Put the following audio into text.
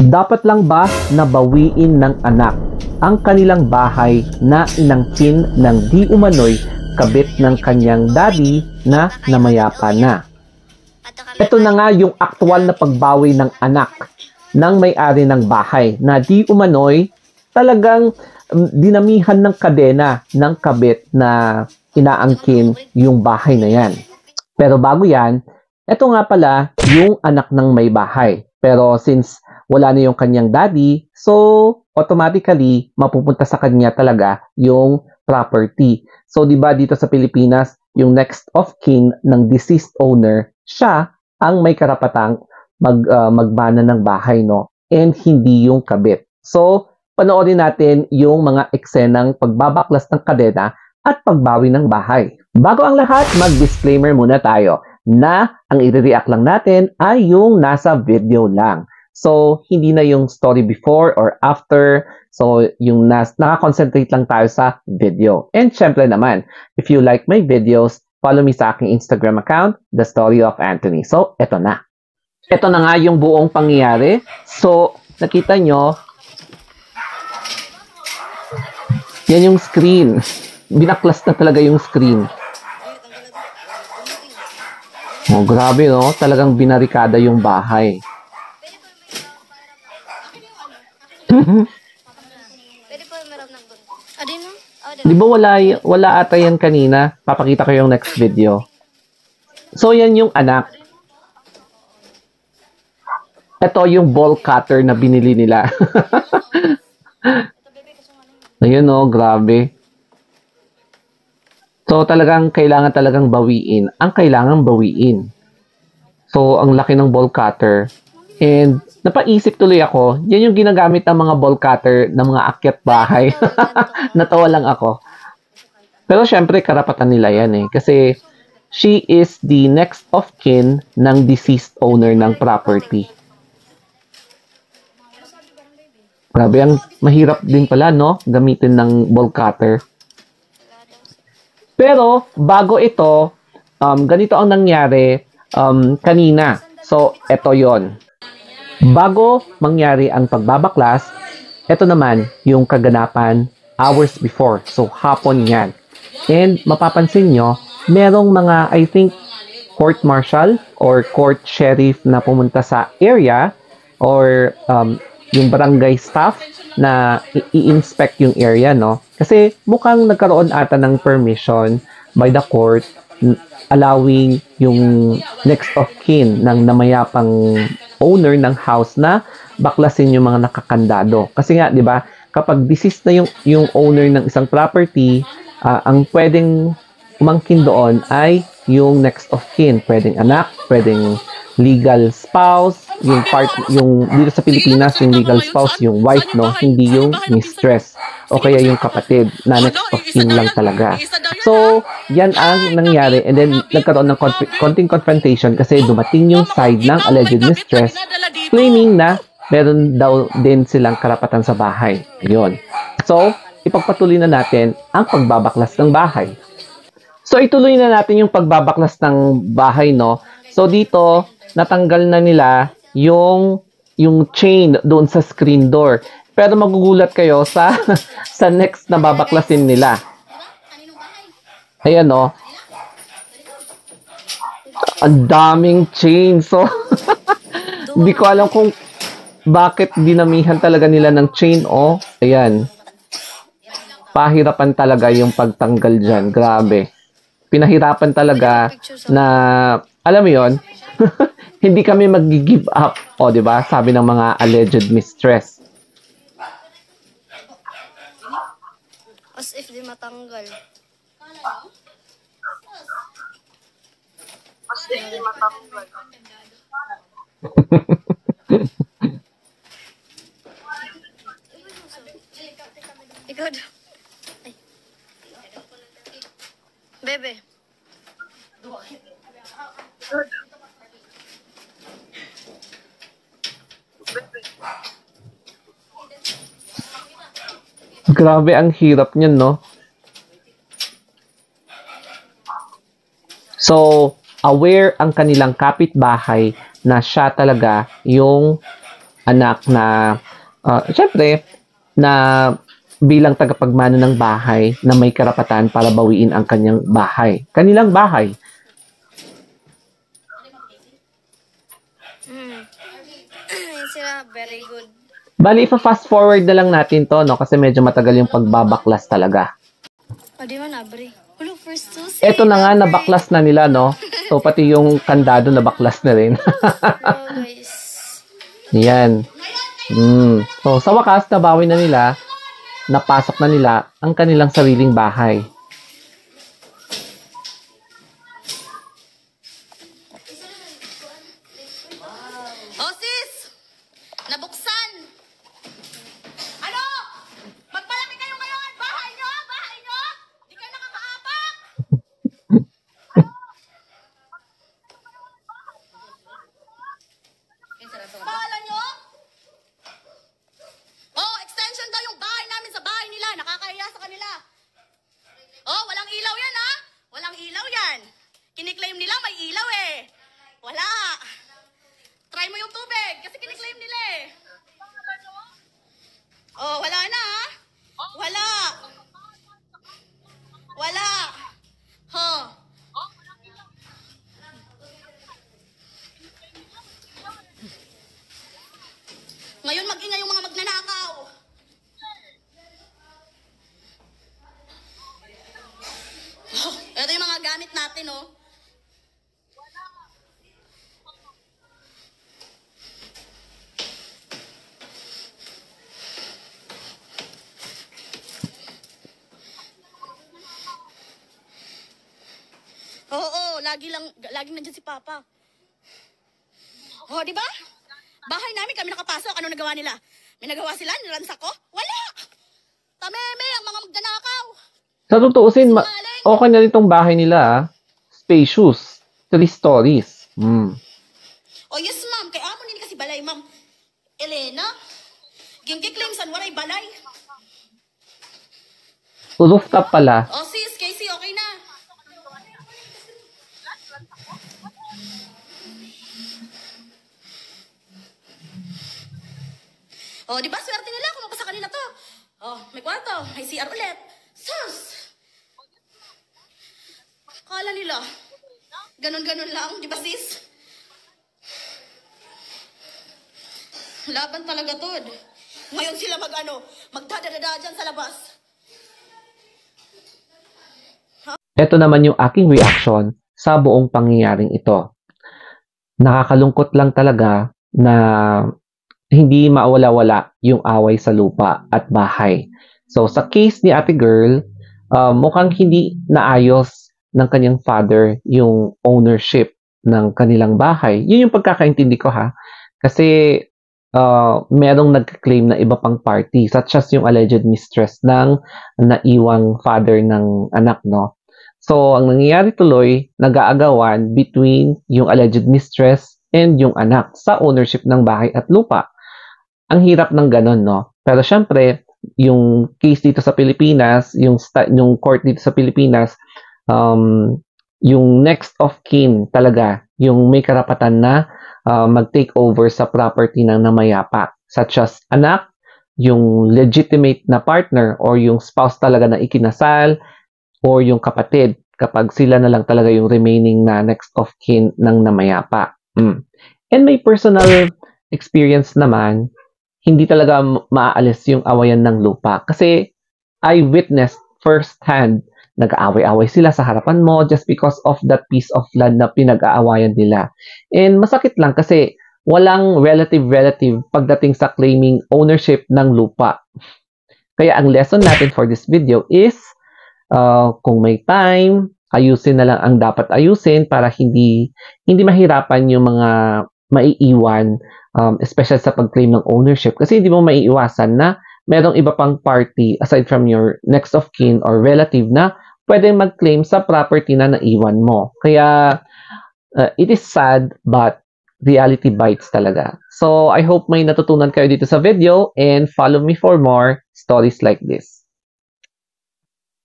Dapat lang ba na bawiin ng anak ang kanilang bahay na inangkin ng di umano'y kabit ng kanyang daddy na namayapa na? Ito na nga yung aktual na pagbawi ng anak ng may-ari ng bahay na di umano'y talagang dinamihan ng kadena ng kabit na inaangkin yung bahay na yan. Pero bago yan, ito nga pala yung anak ng may bahay. Pero since wala na yung kanyang daddy, so automatically mapupunta sa kanya talaga yung property. So 'di ba dito sa Pilipinas, yung next of kin ng deceased owner, siya ang may karapatang magmana ng bahay, no? And hindi yung kabit. So panoorin natin yung mga eksenang pagbabaklas ng kadena at pagbawi ng bahay. Bago ang lahat, mag-disclaimer muna tayo na ang i-react lang natin ay yung nasa video lang. So, hindi na yung story before or after. So, yung naka-concentrate lang tayo sa video. And syempre naman, if you like my videos, follow me sa aking Instagram account, The Story of Anthony. So, eto na. Eto na nga yung buong pangyayari. So, nakita nyo, yan yung screen. Binaklas na talaga yung screen. Oh, grabe, no? Talagang binarikada yung bahay. Di ba wala ata yan kanina? Papakita ko yung next video. So, yan yung anak. Ito yung ball cutter na binili nila. Ayun, no? Grabe. So, talagang kailangan talagang bawiin. Ang kailangan bawiin. So, ang laki ng ball cutter. And, napaisip tuloy ako, yan yung ginagamit ng mga ball cutter ng mga akyat bahay. Natawa lang ako. Pero, syempre, karapatan nila yan eh. Kasi, she is the next of kin ng deceased owner ng property. Grabe, ang mahirap din pala, no? Gamitin ng ball cutter. Pero, bago ito, ganito ang nangyari kanina. So, ito yon. Bago mangyari ang pagbabaklas, ito naman yung kaganapan hours before. So, hapon yan. And, mapapansin nyo, merong mga, I think, court marshal or court sheriff na pumunta sa area or yung barangay staff na i-inspect yung area, no? Kasi mukhang nagkaroon ata ng permission by the court allowing yung next of kin ng namayapang owner ng house na baklasin yung mga nakakandado. Kasi nga, di ba, kapag deceased na yung owner ng isang property, ang pwedeng umangkin doon ay yung next of kin. Pwedeng anak, pwedeng legal spouse, yung dito sa Pilipinas, yung legal spouse, yung wife, no? Hindi yung mistress o kaya yung kapatid na next of kin lang talaga. So, yan ang nangyari and then nagkaroon ng konting confrontation kasi dumating yung side ng alleged mistress claiming na meron daw din silang karapatan sa bahay. Yun. So, ipagpatuloy na natin ang pagbabaklas ng bahay. So, ituloy na natin yung pagbabaklas ng bahay, no? So, dito, natanggal na nila yung chain doon sa screen door. Pero magugulat kayo sa sa next na babaklasin nila. Ayan, no? Ang daming chain. So, hindi ko alam kung bakit dinamihan talaga nila ng chain, oh. Ayan. Pahirapan talaga yung pagtanggal dyan. Grabe. Pinahirapan talaga na, alam mo yon, hindi kami mag-give up. O, di ba? Sabi ng mga alleged mistress. As if di matanggal. As if di matanggal. Ikaw daw. Bebe. Grabe, ang hirap niyan, no? So, aware ang kanilang kapitbahay na siya talaga yung anak na, syempre, na bilang tagapagmano ng bahay na may karapatan para bawiin ang kanyang bahay. Kanilang bahay. Yan sila, very good. Bali, ipa-fast forward na lang natin to, no? Kasi medyo matagal yung pagbabaklas talaga. O, di man, abre. Hello, first susi. Eto na nga, nabaklas na nila, no? So, pati yung kandado nabaklas na rin. Oh, guys. Yan. So, sa wakas, nabawi na nila, napasok na nila ang kanilang sariling bahay. Oh, sis! Nabuksan! Ano? Magpalaki kayo ngayon! Bahay nyo! Bahay nyo! Di kayo nakakaapak! Kala nyo? Oh, extension daw yung bahay namin sa bahay nila. Nakakahiya sa kanila. Oh, walang ilaw yan, ha? Walang ilaw yan. Kiniklaim nila may ilaw eh. Wala. Try mo yung tubig kasi kiniklaim nila eh. Oh, wala na ha? Wala. Wala. Huh. Ngayon mag-ingay yung mga magnanakaw. Oh, ito yung mga gamit natin, oh. Oo, laging nandiyan si Papa. Oh, di ba? Bahay namin kami nakapasok. Ano nagawa nila? May nagawa sila? Niransak ko? Wala! Tameme, ang mga magnanakaw. Sa tutuusin, okay na rin itong bahay nila, ah. Spacious. 3 stories. Oh, yes, ma'am. Kaya amo nini kasi balay, ma'am. Elena, gingkiklaim san waray balay. Rooftop pala. Oh, sis, Casey, okay na. Oh, di ba swerte nila kung mapasa kanila to? Oh, may kwarto, may CR ulit. Sus! Kala nila, ganon-ganon lang, di ba sis? Laban talaga to. Ngayon sila magdadadada dyan sa labas. Ito naman yung aking reaction sa buong pangyayaring ito. Nakakalungkot lang talaga na hindi mawala-wala yung away sa lupa at bahay. So, sa case ni Ate Girl, mukhang hindi naayos ng kanyang father yung ownership ng kanilang bahay. Yun yung pagkakaintindi ko, ha. Kasi merong nag-claim na iba pang party, such as yung alleged mistress ng naiwang father ng anak, no? So, ang nangyayari tuloy, nag-aagawan between yung alleged mistress and yung anak sa ownership ng bahay at lupa. Ang hirap ng ganun, no? Pero syempre, yung case dito sa Pilipinas, yung court dito sa Pilipinas, yung next of kin talaga, yung may karapatan na mag-take over sa property ng namayapa, such as anak, yung legitimate na partner or yung spouse talaga na ikinasal, or yung kapatid, kapag sila na lang talaga yung remaining na next of kin ng namayapa. And may personal experience naman, hindi talaga maaalis yung awayan ng lupa. Kasi I witnessed firsthand, nag-aaway-away sila sa harapan mo just because of that piece of land na pinag-aawayan nila. And masakit lang kasi walang relative pagdating sa claiming ownership ng lupa. Kaya ang lesson natin for this video is, kung may time, ayusin na lang ang dapat ayusin para hindi mahirapan yung mga maiiwan, especially sa pag-claim ng ownership. Kasi hindi mo maiiwasan na merong iba pang party aside from your next of kin or relative na pwedeng mag-claim sa property na naiwan mo. Kaya, it is sad but reality bites talaga. So, I hope may natutunan kayo dito sa video and follow me for more stories like this.